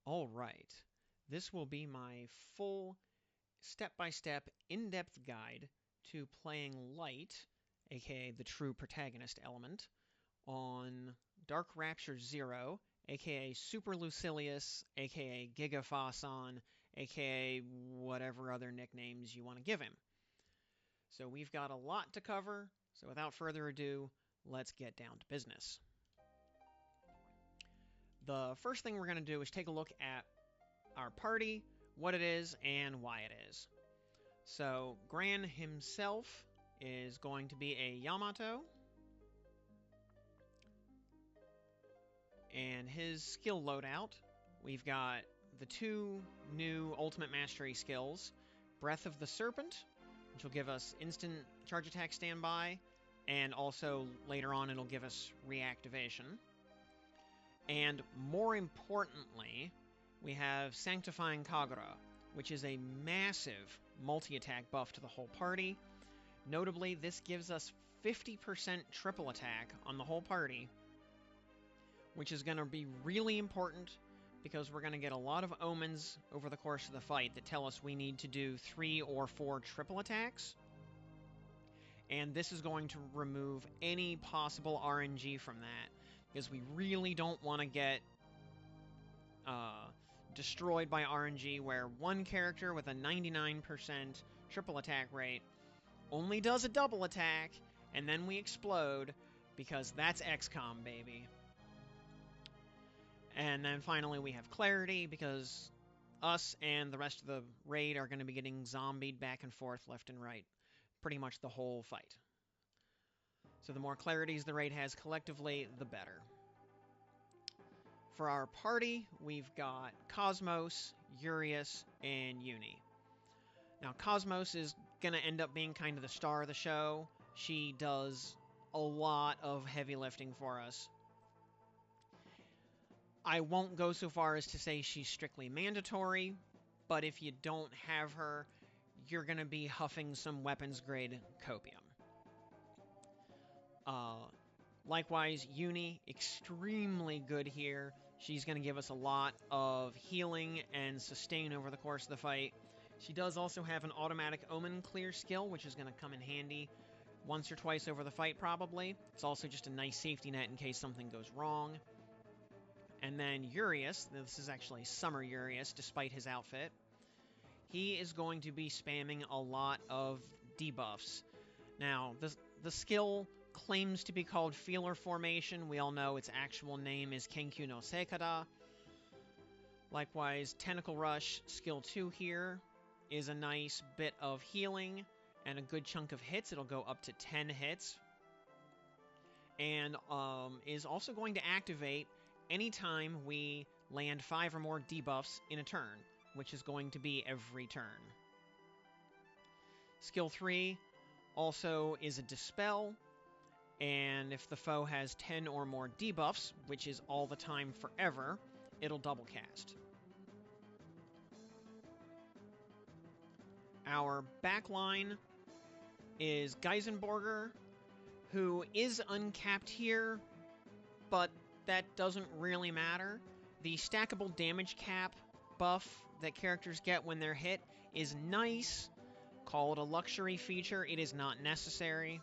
Alright, this will be my full step-by-step in-depth guide to playing Light, aka the true protagonist element, on Dark Rapture 0, aka Super Lucilius, aka Gigafason, aka whatever other nicknames you want to give him. So we've got a lot to cover, so without further ado, let's get down to business. The first thing we're going to do is take a look at our party, what it is, and why it is. So, Gran himself is going to be a Yamato, and his skill loadout, we've got the two new Ultimate Mastery skills, Breath of the Serpent, which will give us instant charge attack standby, and also later on it'll give us reactivation. And more importantly, we have Sanctifying Kagura, which is a massive multi-attack buff to the whole party. Notably, this gives us 50% triple attack on the whole party, which is going to be really important because we're going to get a lot of omens over the course of the fight that tell us we need to do 3 or 4 triple attacks. And this is going to remove any possible RNG from that, because we really don't want to get destroyed by RNG where one character with a 99% triple attack rate only does a double attack, and then we explode, because that's XCOM, baby. And then finally we have Clarity, because us and the rest of the raid are going to be getting zombied back and forth, left and right, pretty much the whole fight. So the more clarities the raid has collectively, the better. For our party, we've got Cosmos, Yurius, and Uni. Now, Cosmos is going to end up being kind of the star of the show. She does a lot of heavy lifting for us. I won't go so far as to say she's strictly mandatory, but if you don't have her, you're going to be huffing some weapons-grade copium. Likewise, Uni, extremely good here. She's going to give us a lot of healing and sustain over the course of the fight. She does also have an automatic Omen Clear skill, which is going to come in handy once or twice over the fight, probably. It's also just a nice safety net in case something goes wrong. And then Yurius, this is actually Summer Yurius, despite his outfit. He is going to be spamming a lot of debuffs. Now, the skill claims to be called Feeler Formation. We all know its actual name is Kenkyu no Seikada. Likewise, Tentacle Rush, skill 2 here, is a nice bit of healing and a good chunk of hits. It'll go up to 10 hits. And is also going to activate anytime we land 5 or more debuffs in a turn, which is going to be every turn. Skill 3 also is a Dispel, and if the foe has 10 or more debuffs, which is all the time forever, it'll double cast. Our backline is Geisenborger, who is uncapped here, but that doesn't really matter. The stackable damage cap buff that characters get when they're hit is nice. Call it a luxury feature. It is not necessary.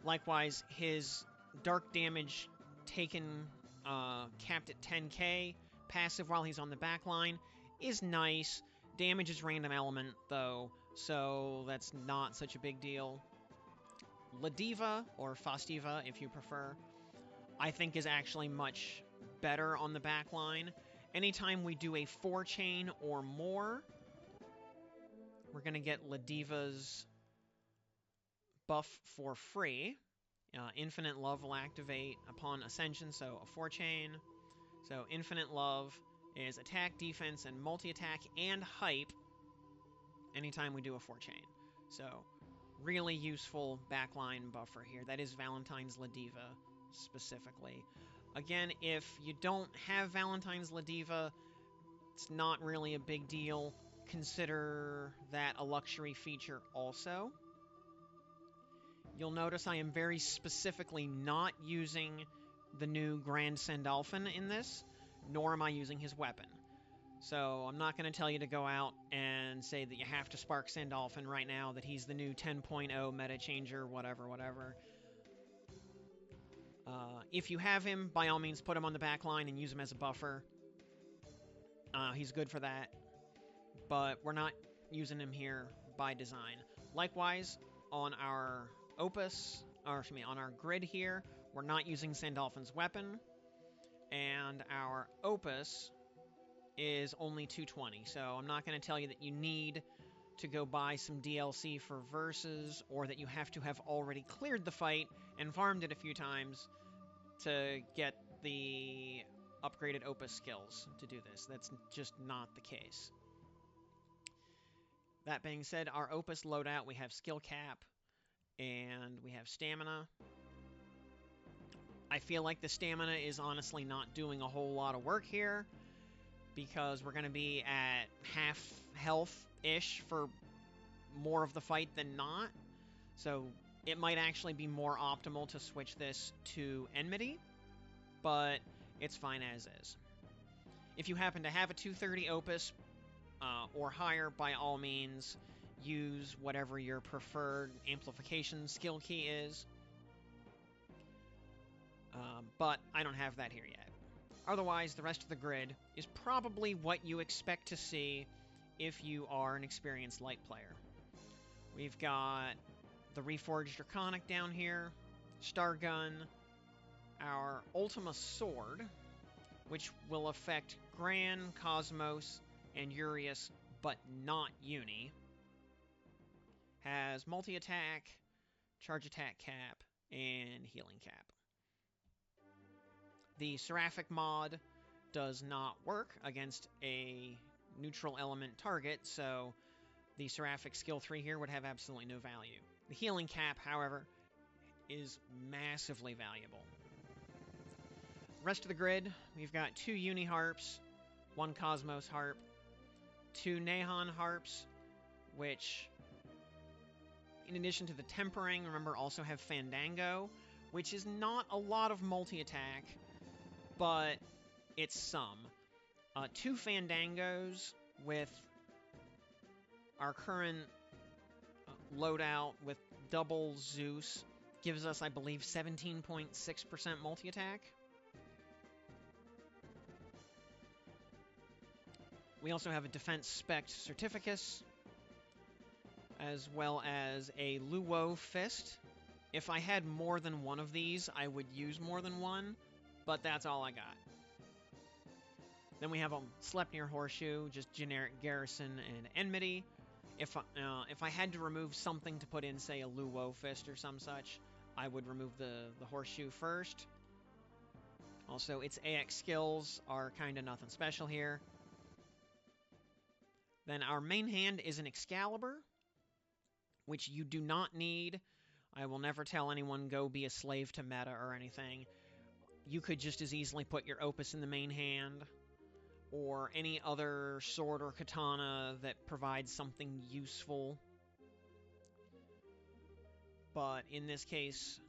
Likewise, his dark damage taken capped at 10k, passive while he's on the backline, is nice. Damage is random element, though, so that's not such a big deal. Ladiva, or Fastiva if you prefer, I think is actually much better on the backline. Anytime we do a 4-chain or more, we're going to get Ladiva's buff for free. Infinite Love will activate upon Ascension, so a 4-chain. So Infinite Love is attack, defense, and multi-attack, and hype anytime we do a 4-chain. So really useful backline buffer here. That is Valentine's Ladiva specifically. Again, if you don't have Valentine's Ladiva, it's not really a big deal. Consider that a luxury feature also. You'll notice I am very specifically not using the new Grand Sandalphon in this. nor am I using his weapon. So I'm not going to tell you to go out and say that you have to spark Sandalphon right now, that he's the new 10.0 meta changer, whatever. If you have him, by all means, put him on the back line and use him as a buffer. He's good for that, but we're not using him here by design. Likewise, on our Opus, or excuse me, on our grid here, we're not using Sandalphon's weapon, and our Opus is only 220, so I'm not going to tell you that you need to go buy some DLC for verses, or that you have to have already cleared the fight and farmed it a few times to get the upgraded Opus skills to do this. That's just not the case. That being said, our Opus loadout, we have skill cap, and we have stamina. I feel like the stamina is honestly not doing a whole lot of work here, because we're going to be at half health-ish for more of the fight than not. So it might actually be more optimal to switch this to Enmity, but it's fine as is. If you happen to have a 230 Opus or higher, by all means, use whatever your preferred amplification skill key is. But I don't have that here yet. Otherwise, the rest of the grid is probably what you expect to see if you are an experienced light player. We've got the Reforged Draconic down here, Stargun, our Ultima Sword, which will affect Gran, Cosmos, and Yurius, but not Uni. Has multi-attack, charge attack cap, and healing cap. The Seraphic mod does not work against a neutral element target, so the Seraphic skill 3 here would have absolutely no value. The healing cap, however, is massively valuable. Rest of the grid, we've got 2 Uni Harps, 1 Cosmos Harp, 2 Nahon Harps, which, in addition to the Tempering, remember, also have Fandango, which is not a lot of multi-attack, but it's some. 2 Fandangos with our current loadout with double Zeus gives us, I believe, 17.6% multi-attack. We also have a Defense Spec Certificus, as well as a Lu Woh Fist. If I had more than one of these, I would use more than one, but that's all I got. Then we have a Sleipnir Horseshoe, just generic Garrison and Enmity. If I had to remove something to put in, say, a Lu Woh Fist or some such, I would remove the Horseshoe first. Also, its AX skills are kind of nothing special here. Then our main hand is an Excalibur, which you do not need. I will never tell anyone go be a slave to meta or anything. You could just as easily put your Opus in the main hand, or any other sword or katana that provides something useful. But in this case,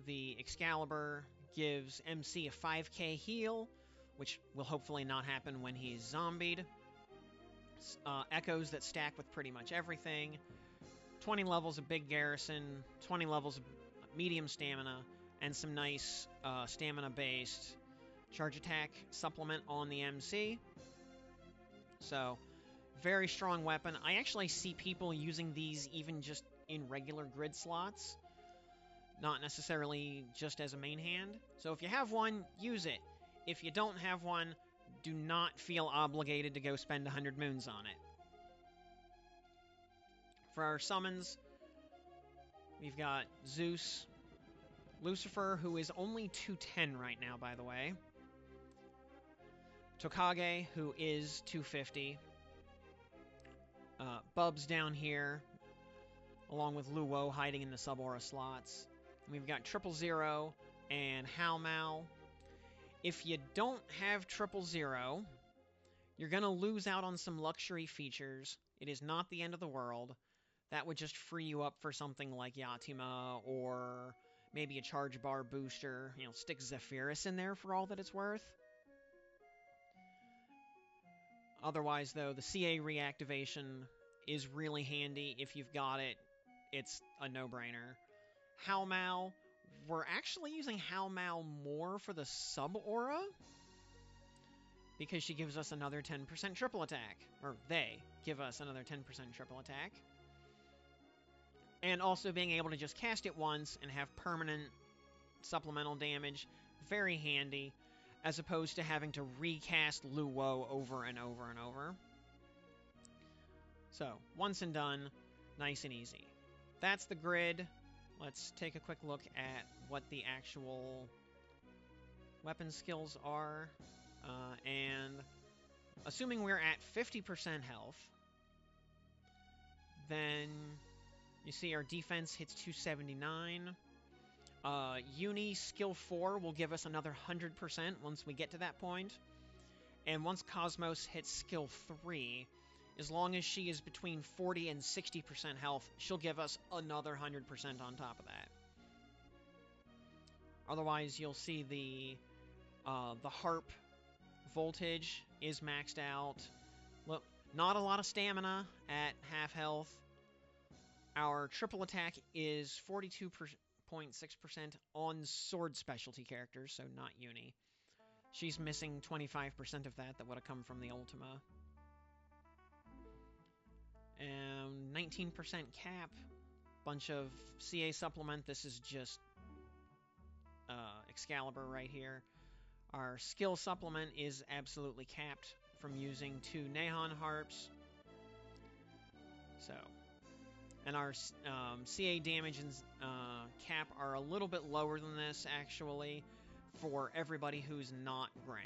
the Excalibur gives MC a 5k heal, which will hopefully not happen when he's zombied. Echoes that stack with pretty much everything. 20 levels of big Garrison, 20 levels of medium stamina, and some nice stamina-based charge attack supplement on the MC. So, very strong weapon. I actually see people using these even just in regular grid slots, not necessarily just as a main hand. So if you have one, use it. If you don't have one, do not feel obligated to go spend 100 moons on it. For our summons, we've got Zeus, Lucifer, who is only 210 right now, by the way. Tokage, who is 250. Bubs down here, along with Lu Woh hiding in the sub-aura slots. And we've got 000 and HalMal. If you don't have 000, you're going to lose out on some luxury features. It is not the end of the world. That would just free you up for something like Yatima, or maybe a charge bar booster. You know, stick Zephyrus in there for all that it's worth. Otherwise, though, the CA reactivation is really handy. If you've got it, it's a no-brainer. HalMal, we're actually using HalMal more for the sub-aura, because she gives us another 10% triple attack. Or they give us another 10% triple attack. And also being able to just cast it once and have permanent supplemental damage. Very handy, as opposed to having to recast Lu Woh over and over and over. So, once and done, nice and easy. That's the grid. Let's take a quick look at what the actual weapon skills are. And assuming we're at 50% health, then you see our defense hits 279. Uni skill 4 will give us another 100% once we get to that point. And once Cosmos hits skill 3, as long as she is between 40 and 60% health, she'll give us another 100% on top of that. Otherwise, you'll see the harp voltage is maxed out. Look, not a lot of stamina at half health. Our triple attack is 42.6% on sword specialty characters, so not Uni. She's missing 25% of that would have come from the Ultima. 19% cap. Bunch of CA supplement. This is just Excalibur right here. Our skill supplement is absolutely capped from using 2 Nahon harps. So, and our CA damage and cap are a little bit lower than this, actually, for everybody who's not Gran.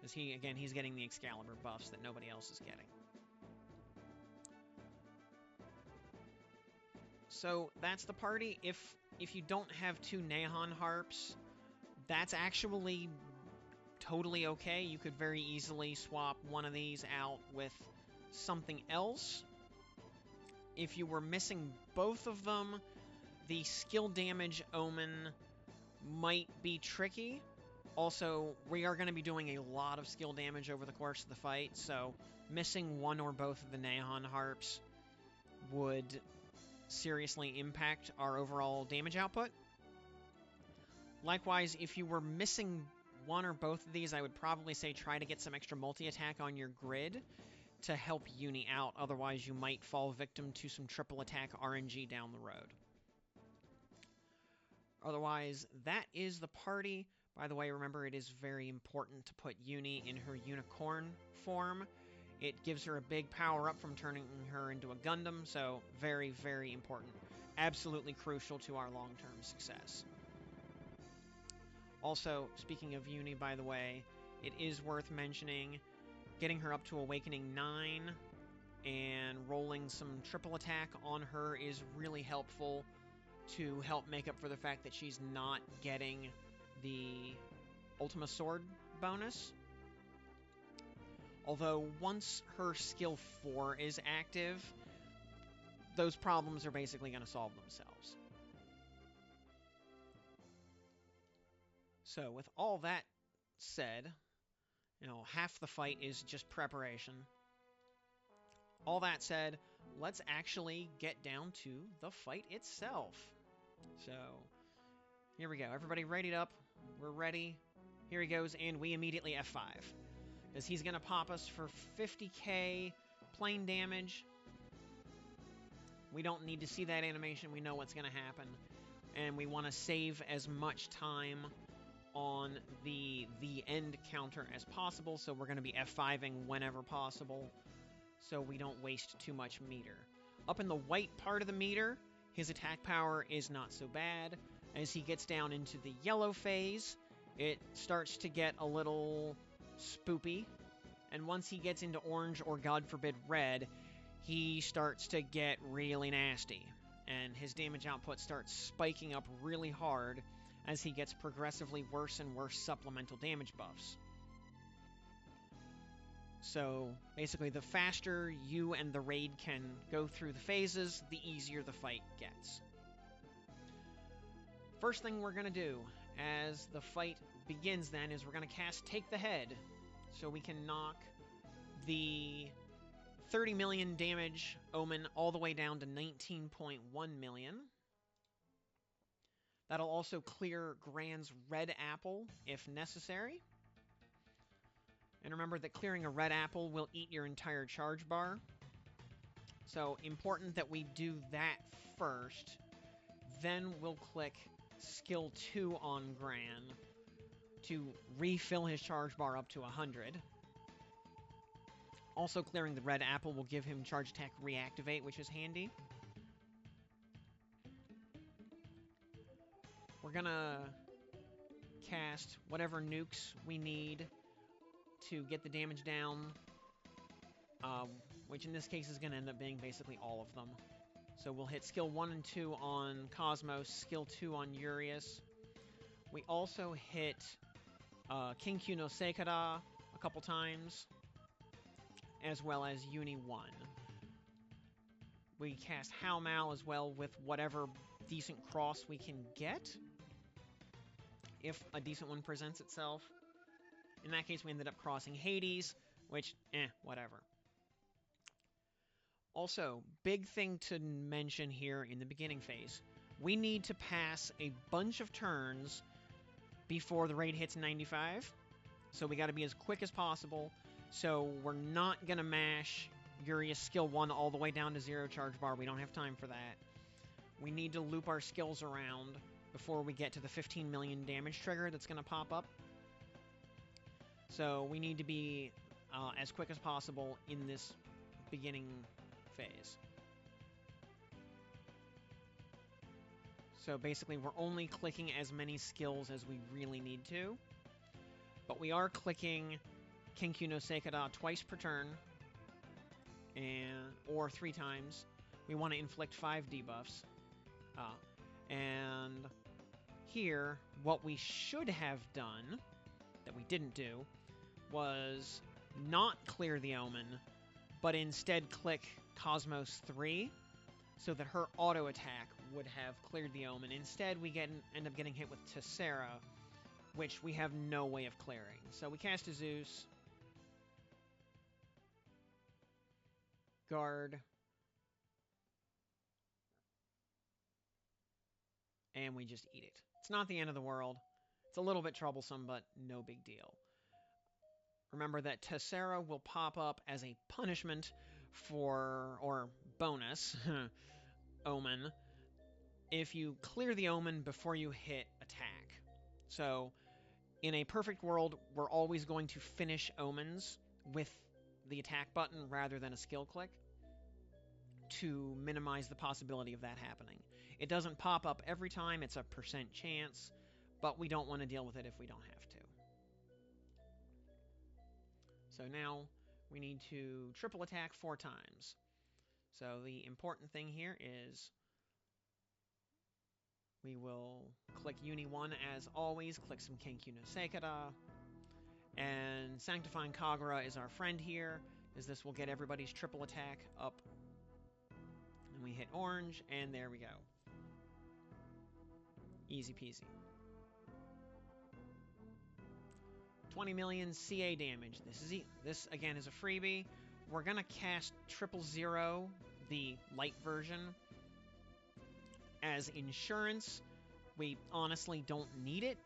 Because he's getting the Excalibur buffs that nobody else is getting. So that's the party. If you don't have 2 Nahon harps, that's actually totally okay. You could very easily swap one of these out with something else. If you were missing both of them, the skill damage omen might be tricky. Also, we are going to be doing a lot of skill damage over the course of the fight, so missing one or both of the Nahon harps would seriously impact our overall damage output. Likewise, if you were missing one or both of these, I would probably say try to get some extra multi-attack on your grid to help Uni out. Otherwise, you might fall victim to some triple attack RNG down the road. Otherwise, that is the party. By the way, remember, it is very important to put Uni in her unicorn form. It gives her a big power-up from turning her into a Gundam, so very, very important. Absolutely crucial to our long-term success. Also, speaking of Uni, by the way, it is worth mentioning getting her up to Awakening 9 and rolling some triple attack on her is really helpful to help make up for the fact that she's not getting the Ultima Sword bonus. Although, once her skill 4 is active, those problems are basically going to solve themselves. So, with all that said, half the fight is just preparation. All that said, let's actually get down to the fight itself. So, here we go. Everybody readied up. We're ready. Here he goes, and we immediately F5. Because he's going to pop us for 50k plain damage. We don't need to see that animation. We know what's going to happen. And we want to save as much time on the end counter as possible. So we're going to be F5ing whenever possible, so we don't waste too much meter. Up in the white part of the meter, his attack power is not so bad. As he gets down into the yellow phase, it starts to get a little spoopy, and once he gets into orange or, God forbid, red, he starts to get really nasty, and his damage output starts spiking up really hard as he gets progressively worse and worse supplemental damage buffs. So, basically, the faster you and the raid can go through the phases, the easier the fight gets. First thing we're going to do as the fight begins then is we're going to cast Take the Head, so we can knock the 30 million damage omen all the way down to 19.1 million. That'll also clear Gran's red apple if necessary. And remember that clearing a red apple will eat your entire charge bar. So important that we do that first. Then we'll click skill 2 on Gran to refill his charge bar up to 100. Also clearing the red apple will give him charge attack reactivate, which is handy. We're gonna cast whatever nukes we need to get the damage down, which in this case is going to end up being basically all of them. So we'll hit skill 1 and 2 on Cosmos, skill 2 on Yurius. We also hit Kinkyu no Seikada a couple times, as well as Uni 1. We cast HalMal as well with whatever decent cross we can get, if a decent one presents itself. In that case, we ended up crossing Hades, which, whatever. Also, big thing to mention here in the beginning phase. We need to pass a bunch of turns before the raid hits 95. So we got to be as quick as possible. So we're not going to mash Yurius skill 1 all the way down to 0 charge bar. We don't have time for that. We need to loop our skills around before we get to the 15 million damage trigger that's going to pop up. So we need to be as quick as possible in this beginning phase. So basically we're only clicking as many skills as we really need to. But we are clicking Kinkyu no Seikada twice per turn, or 3 times. We want to inflict 5 debuffs. And here, what we should have done, that we didn't do, was not clear the Omen, but instead click Cosmos 3, so that her auto attack would have cleared the Omen. Instead, we end up getting hit with Tessera, which we have no way of clearing. So we cast a Zeus, guard, and we just eat it. It's not the end of the world. It's a little bit troublesome, but no big deal. Remember that Tessera will pop up as a punishment for, or bonus, Omen, if you clear the Omen before you hit attack. So, in a perfect world, we're always going to finish Omens with the attack button rather than a skill click to minimize the possibility of that happening. It doesn't pop up every time, it's a % chance, but we don't want to deal with it if we don't have to. So now we need to triple attack 4 times. So the important thing here is we will click Uni 1 as always, click some Kinkyu no Seikada, and Sanctifying Kagura is our friend here, as this will get everybody's triple attack up. And we hit orange, and there we go. Easy peasy. 20 million CA damage. This again is a freebie. We're gonna cast 000, the light version, as insurance. We honestly don't need it,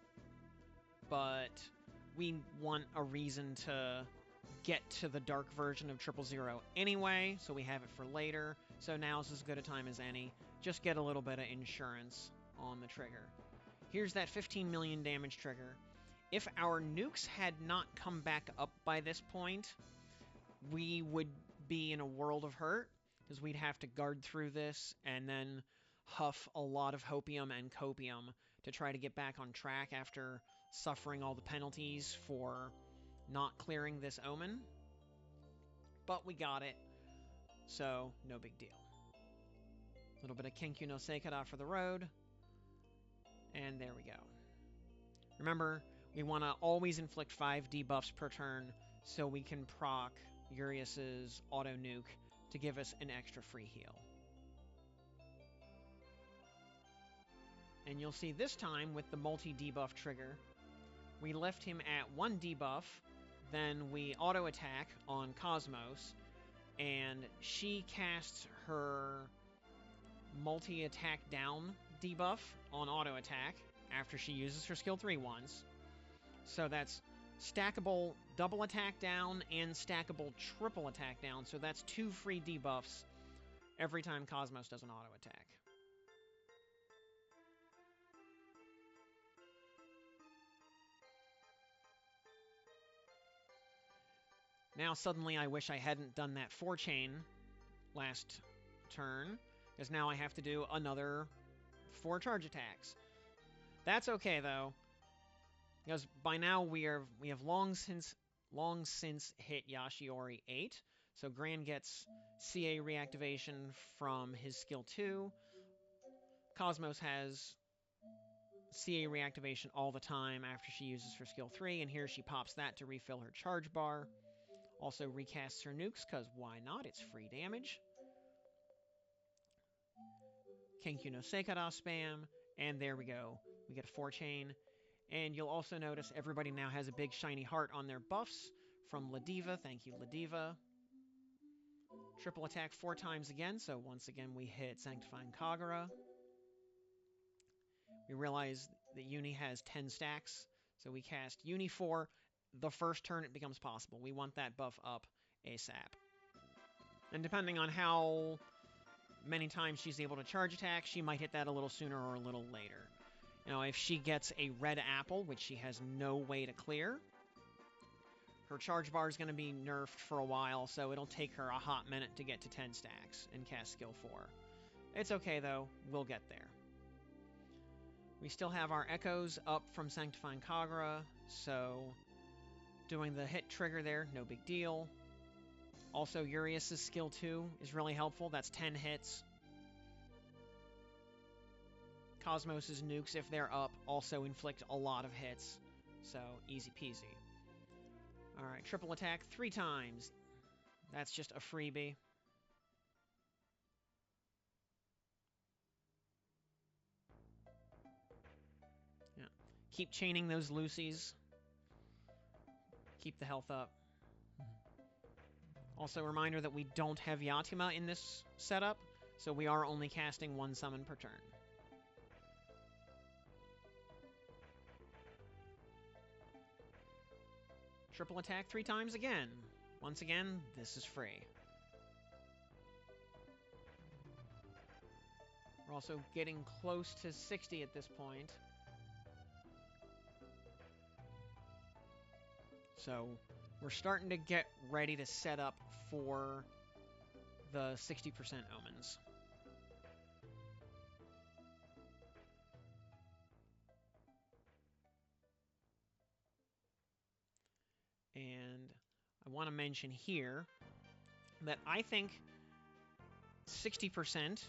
but we want a reason to get to the dark version of 000 anyway, so we have it for later. So now's as good a time as any. Just get a little bit of insurance on the trigger. Here's that 15 million damage trigger. If our nukes had not come back up by this point, we would be in a world of hurt, because we'd have to guard through this and then huff a lot of hopium and copium to try to get back on track after suffering all the penalties for not clearing this Omen. But we got it, so no big deal. A little bit of Kinkyu no Seikada for the road, and there we go. Remember, we want to always inflict 5 debuffs per turn so we can proc Yurius's auto nuke to give us an extra free heal. And you'll see this time with the multi-debuff trigger, we left him at 1 debuff, Then we auto-attack on Cosmos, and she casts her multi-attack down debuff on auto-attack after she uses her skill 3 once. So that's stackable double attack down and stackable triple attack down, so that's 2 free debuffs every time Cosmos does an auto-attack. Now suddenly I wish I hadn't done that 4-chain last turn, because now I have to do another 4 charge attacks. That's okay though, because by now we have long since hit Yashiori 8, so Gran gets CA reactivation from his skill 2. Cosmos has CA reactivation all the time after she uses her skill 3, and here she pops that to refill her charge bar. Also recasts her nukes, because why not? It's free damage. Kenkyu no Seikara spam, and there we go. We get a 4-chain. And you'll also notice everybody now has a big shiny heart on their buffs from Ladiva. Thank you, Ladiva. Triple attack 4 times again, so once again we hit Sanctifying Kagura. We realize that Uni has 10 stacks, so we cast Uni 4 the first turn it becomes possible. We want that buff up ASAP. And depending on how many times she's able to charge attack, she might hit that a little sooner or a little later. You know, if she gets a red apple, which she has no way to clear, her charge bar is going to be nerfed for a while, so it'll take her a hot minute to get to 10 stacks and cast skill 4. It's okay, though. We'll get there. We still have our echoes up from Sanctifying Kagura, so doing the hit trigger there, no big deal. Also, Yurius' skill 2 is really helpful. That's 10 hits. Cosmos' nukes, if they're up, also inflict a lot of hits, so easy peasy. Alright, triple attack 3 times. That's just a freebie. Yeah. Keep chaining those Lucies. Keep the health up. Also, a reminder that we don't have Yatima in this setup, so we are only casting 1 summon per turn. Triple attack 3 times again. Once again, this is free. We're also getting close to 60 at this point. So we're starting to get ready to set up for the 60% omens. And I want to mention here that I think 60%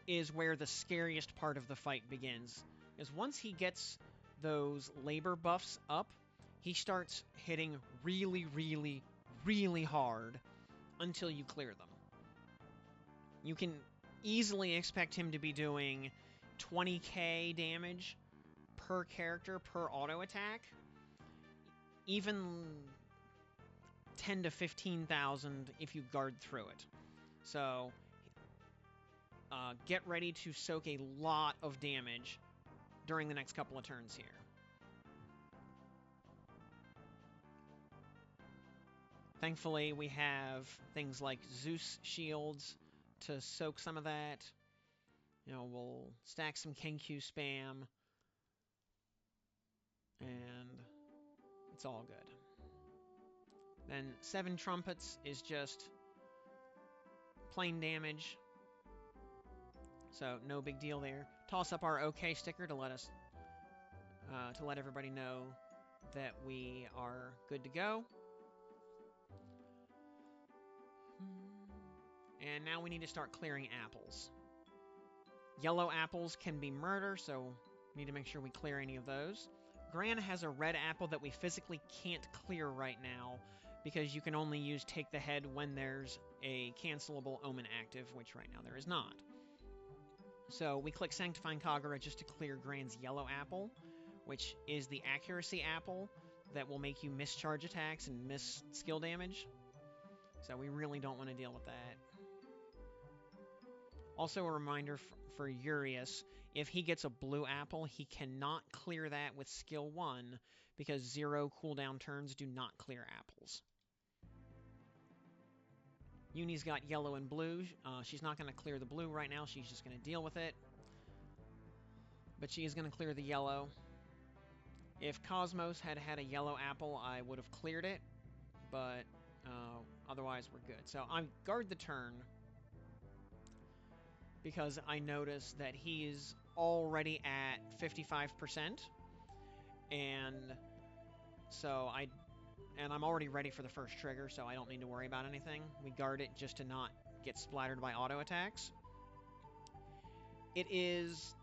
is where the scariest part of the fight begins. Because once he gets those labor buffs up, he starts hitting really, really, really hard until you clear them. You can easily expect him to be doing 20k damage per character per auto attack. Even 10 to 15,000 if you guard through it. So get ready to soak a lot of damage during the next couple of turns here. Thankfully, we have things like Zeus shields to soak some of that. You know, we'll stack some Kenkyu spam. And it's all good. Then 7 trumpets is just plain damage. So no big deal there. Toss up our OK sticker to let us to let everybody know that we are good to go. And now we need to start clearing apples. Yellow apples can be murder, so we need to make sure we clear any of those. Gran has a red apple that we physically can't clear right now because you can only use Take the Head when there's a cancelable omen active, which right now there is not. So we click Sanctifying Kagura just to clear Gran's yellow apple, which is the accuracy apple that will make you miss charge attacks and miss skill damage. So we really don't want to deal with that. Also a reminder for Yurius, if he gets a blue apple, he cannot clear that with skill 1 because 0 cooldown turns do not clear apples. Uni's got yellow and blue. She's not going to clear the blue right now. She's just going to deal with it. But she is going to clear the yellow. If Cosmos had had a yellow apple, I would have cleared it. But otherwise, we're good. So I guard the turn because I noticed that he is already at 55%. And so I'm already ready for the first trigger, so I don't need to worry about anything. We guard it just to not get splattered by auto attacks. It is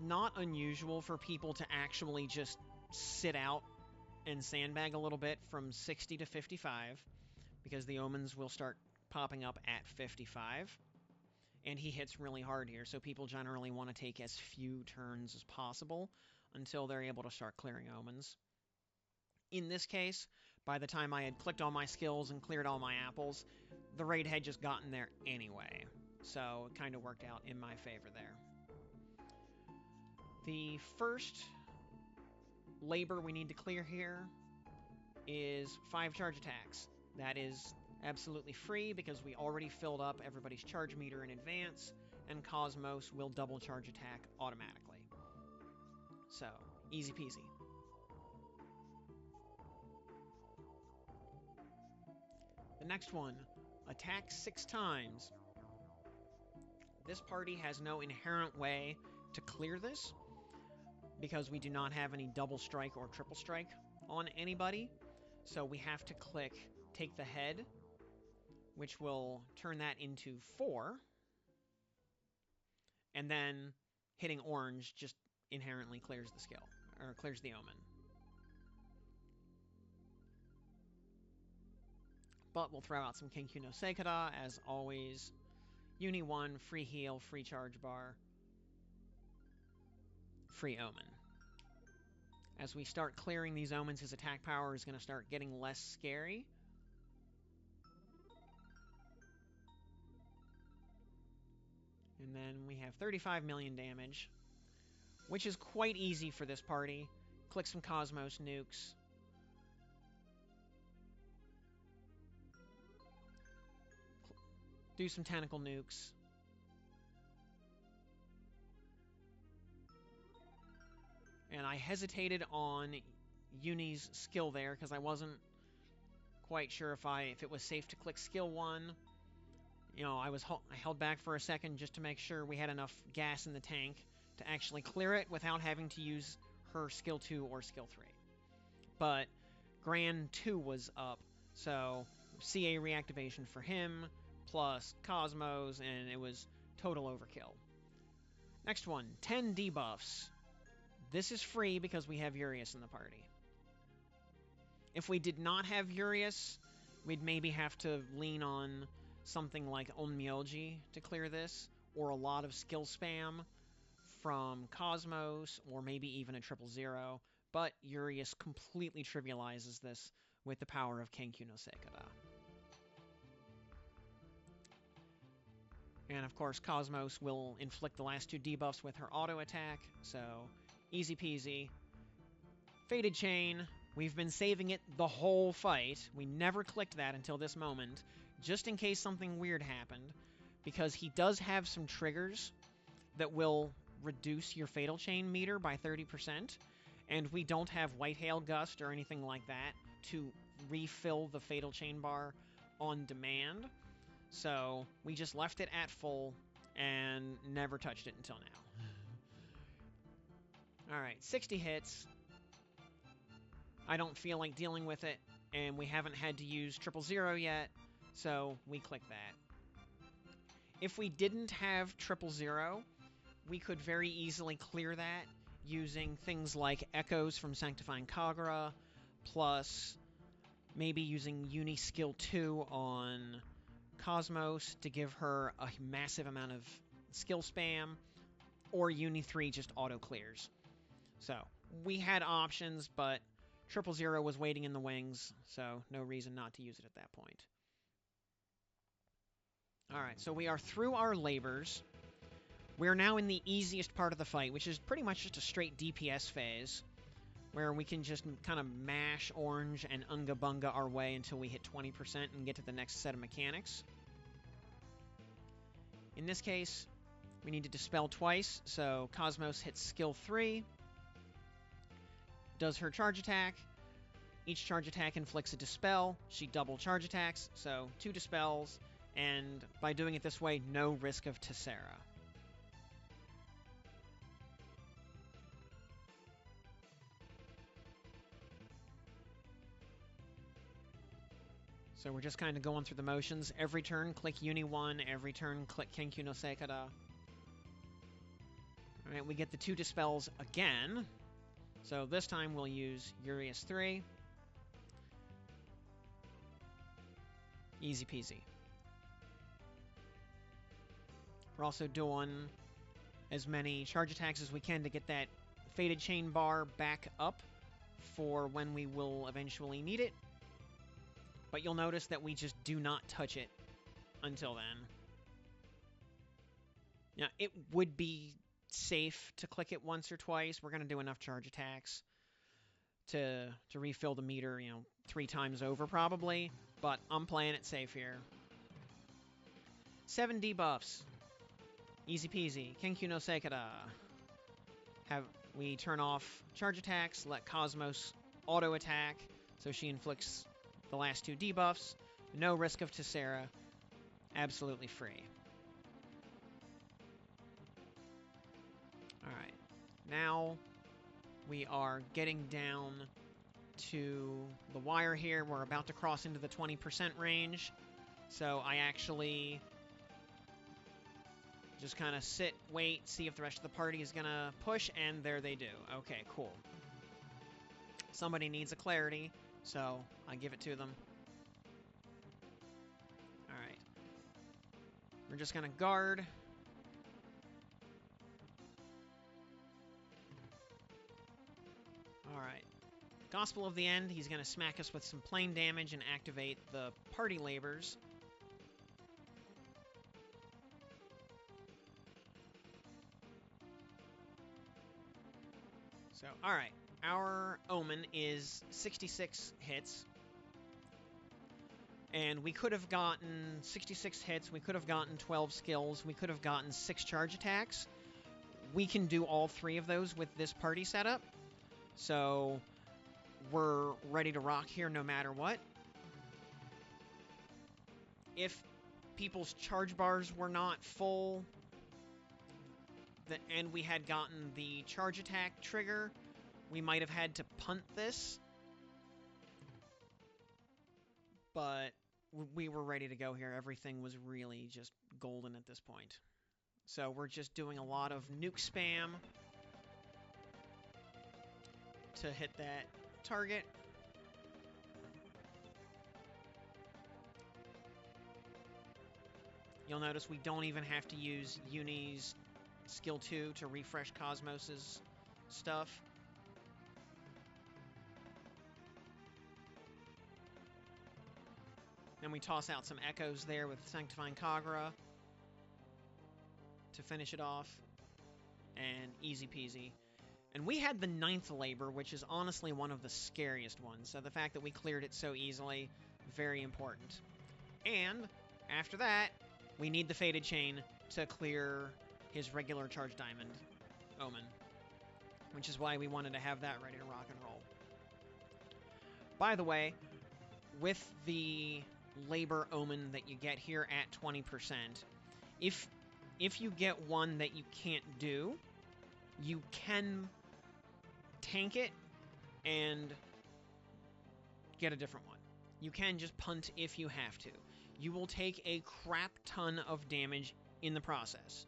not unusual for people to actually just sit out and sandbag a little bit from 60 to 55, because the omens will start popping up at 55. And he hits really hard here, so people generally want to take as few turns as possible until they're able to start clearing omens. In this case, by the time I had clicked all my skills and cleared all my apples, the raid had just gotten there anyway. So it kind of worked out in my favor there. The first labor we need to clear here is 5 charge attacks. That is absolutely free because we already filled up everybody's charge meter in advance, and Cosmos will double charge attack automatically. So, easy peasy. The next one, attack 6 times. This party has no inherent way to clear this because we do not have any double strike or triple strike on anybody. So we have to click take the head, which will turn that into 4. And then hitting orange just inherently clears the skill, or clears the omen. But we'll throw out some Kenkyu no Seikada, as always. Uni 1, free heal, free charge bar, free omen. As we start clearing these omens, his attack power is going to start getting less scary. And then we have 35 million damage, which is quite easy for this party. Click some Cosmos nukes. Do some tentacle nukes. And I hesitated on Uni's skill there because I wasn't quite sure if it was safe to click skill 1. You know, I held back for a second just to make sure we had enough gas in the tank to actually clear it without having to use her skill 2 or skill 3. But Gran 2 was up, so CA reactivation for him, plus Cosmos, and it was total overkill. Next one, 10 debuffs. This is free because we have Yurius in the party. If we did not have Yurius, we'd maybe have to lean on something like Onmyoji to clear this, or a lot of skill spam from Cosmos, or maybe even a 000, but Yurius completely trivializes this with the power of Kenkyu no Seikada. And of course, Cosmos will inflict the last 2 debuffs with her auto attack, so easy peasy. Fated Chain, we've been saving it the whole fight. We never clicked that until this moment, just in case something weird happened, because he does have some triggers that will reduce your Fatal Chain meter by 30%, and we don't have White Hail Gust or anything like that to refill the Fatal Chain bar on demand. So we just left it at full and never touched it until now. Alright, 60 hits. I don't feel like dealing with it, and we haven't had to use 000 yet, so we click that. If we didn't have 000, we could very easily clear that using things like Echoes from Sanctifying Kagura, plus maybe using Uni Skill 2 on Cosmos to give her a massive amount of skill spam, or Uni 3 just auto clears. So, we had options, but 000 was waiting in the wings, so no reason not to use it at that point. Alright, so we are through our labors. We're now in the easiest part of the fight, which is pretty much just a straight DPS phase, where we can just kind of mash orange and unga-bunga our way until we hit 20% and get to the next set of mechanics. In this case, we need to dispel twice, so Cosmos hits skill 3, does her charge attack. Each charge attack inflicts a dispel. She double charge attacks, so 2 dispels, and by doing it this way, no risk of Tessera. So we're just kind of going through the motions. Every turn, click Uni 1. Every turn, click Kenkyu no Seikada. Alright, we get the 2 dispels again. So this time we'll use Yurius 3. Easy peasy. We're also doing as many charge attacks as we can to get that Fated Chain bar back up for when we will eventually need it. But you'll notice that we just do not touch it until then. Now, it would be safe to click it once or twice. We're going to do enough charge attacks to refill the meter, 3 times over probably. But I'm playing it safe here. 7 debuffs. Easy peasy. Kenkyu no Seikada. We turn off charge attacks, let Cosmos auto attack, so she inflicts the last 2 debuffs. No risk of Tessera. Absolutely free. Alright. Now we are getting down to the wire here. We're about to cross into the 20% range. So I actually just kind of sit, wait, see if the rest of the party is going to push, and there they do. Okay, cool. Somebody needs a clarity, so I give it to them. Alright. We're just going to guard. Alright. Gospel of the End, he's going to smack us with some plain damage and activate the party labors. So, alright. Our Omen is 66 hits. And we could have gotten 66 hits, we could have gotten 12 skills, we could have gotten 6 charge attacks. We can do all 3 of those with this party setup. So, we're ready to rock here no matter what. If people's charge bars were not full, and we had gotten the charge attack trigger, we might have had to punt this. But we were ready to go here. Everything was really just golden at this point. So we're just doing a lot of nuke spam to hit that target. You'll notice we don't even have to use Uni's skill 2 to refresh Cosmos's stuff. Then we toss out some echoes there with Sanctifying Kagura to finish it off. And easy peasy. And we had the 9th labor, which is honestly one of the scariest ones. So the fact that we cleared it so easily, very important. And after that, we need the Fated Chain to clear his regular Charged Diamond Omen, which is why we wanted to have that ready to rock and roll. By the way, with the labor Omen that you get here at 20%, if you get one that you can't do, you can tank it and get a different one. You can just punt if you have to. You will take a crap ton of damage in the process.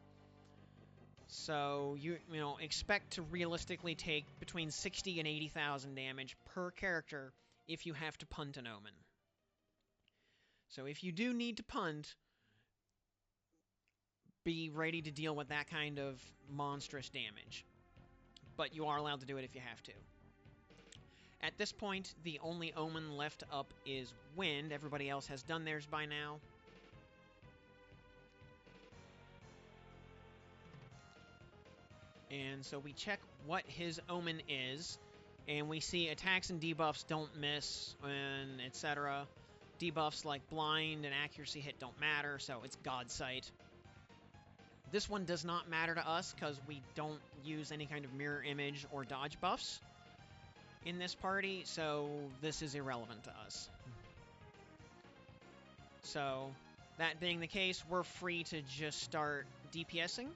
So you expect to realistically take between 60 and 80,000 damage per character if you have to punt an Omen. So if you do need to punt, be ready to deal with that kind of monstrous damage. But you are allowed to do it if you have to. At this point, the only omen left up is Wind. Everybody else has done theirs by now. And so we check what his omen is, and we see attacks and debuffs don't miss, and etc. Debuffs like blind and accuracy hit don't matter, so it's God Sight. This one does not matter to us because we don't use any kind of mirror image or dodge buffs in this party, so this is irrelevant to us. So, that being the case, we're free to just start DPSing.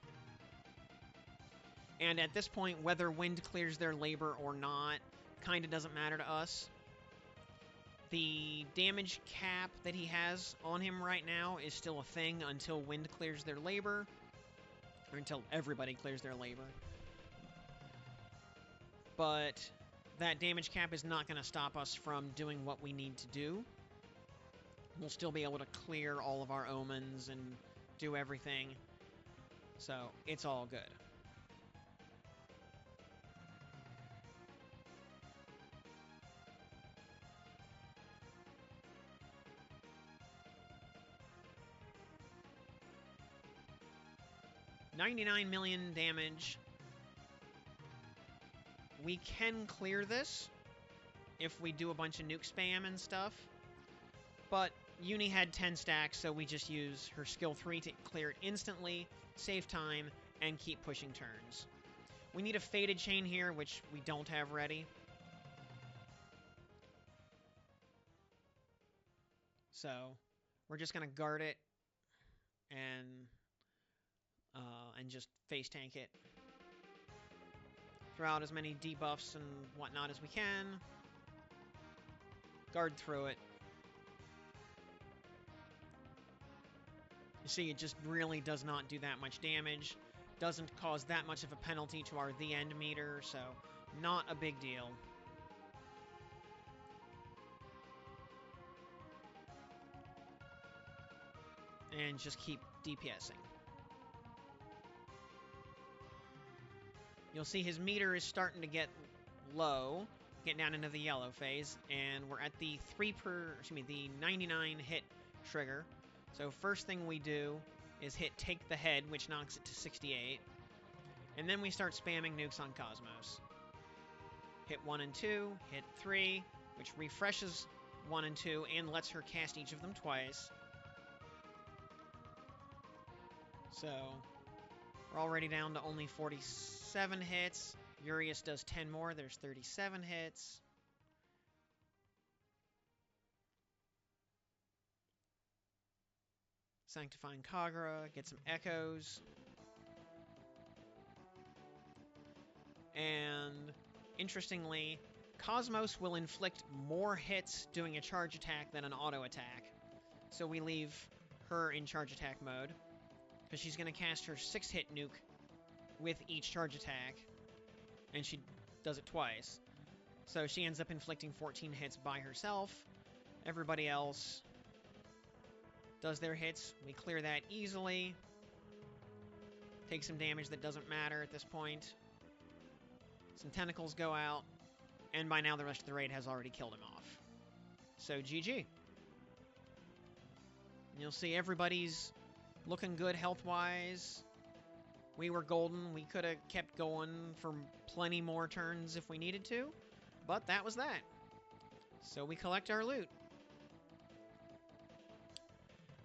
And at this point, whether Wind clears their labor or not, kind of doesn't matter to us. The damage cap that he has on him right now is still a thing until Wind clears their labor, or until everybody clears their labor. But that damage cap is not going to stop us from doing what we need to do. We'll still be able to clear all of our omens and do everything. So, it's all good. $99 million damage. We can clear this if we do a bunch of nuke spam and stuff, but Uni had 10 stacks, so we just use her skill 3 to clear it instantly, save time, and keep pushing turns. We need a Faded Chain here, which we don't have ready. So, we're just going to guard it and just face tank it. Throw out as many debuffs and whatnot as we can. Guard through it. You see, it just really does not do that much damage. Doesn't cause that much of a penalty to our The End meter, so not a big deal. And just keep DPSing. You'll see his meter is starting to get low, getting down into the yellow phase, and we're at the the 99 hit trigger. So first thing we do is hit Take the Head, which knocks it to 68, and then we start spamming nukes on Cosmos. Hit 1 and 2, hit 3, which refreshes 1 and 2 and lets her cast each of them twice. So we're already down to only 47 hits. Yurius does 10 more. There's 37 hits. Sanctifying Kagura. Get some echoes. And interestingly, Cosmos will inflict more hits doing a charge attack than an auto attack. So we leave her in charge attack mode, because she's going to cast her 6-hit nuke with each charge attack, and she does it twice. So she ends up inflicting 14 hits by herself. Everybody else does their hits. We clear that easily. Take some damage that doesn't matter at this point. Some tentacles go out, and by now the rest of the raid has already killed him off. So GG. And you'll see everybody's looking good health-wise. We were golden. We could have kept going for plenty more turns if we needed to, but that was that. So we collect our loot.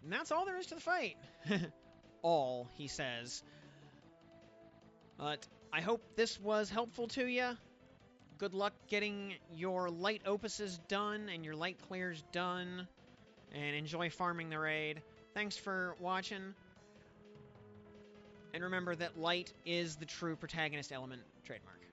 And that's all there is to the fight. All, he says. But I hope this was helpful to you. Good luck getting your light opuses done and your light clears done. And enjoy farming the raid. Thanks for watching. And remember that light is the true protagonist element trademark.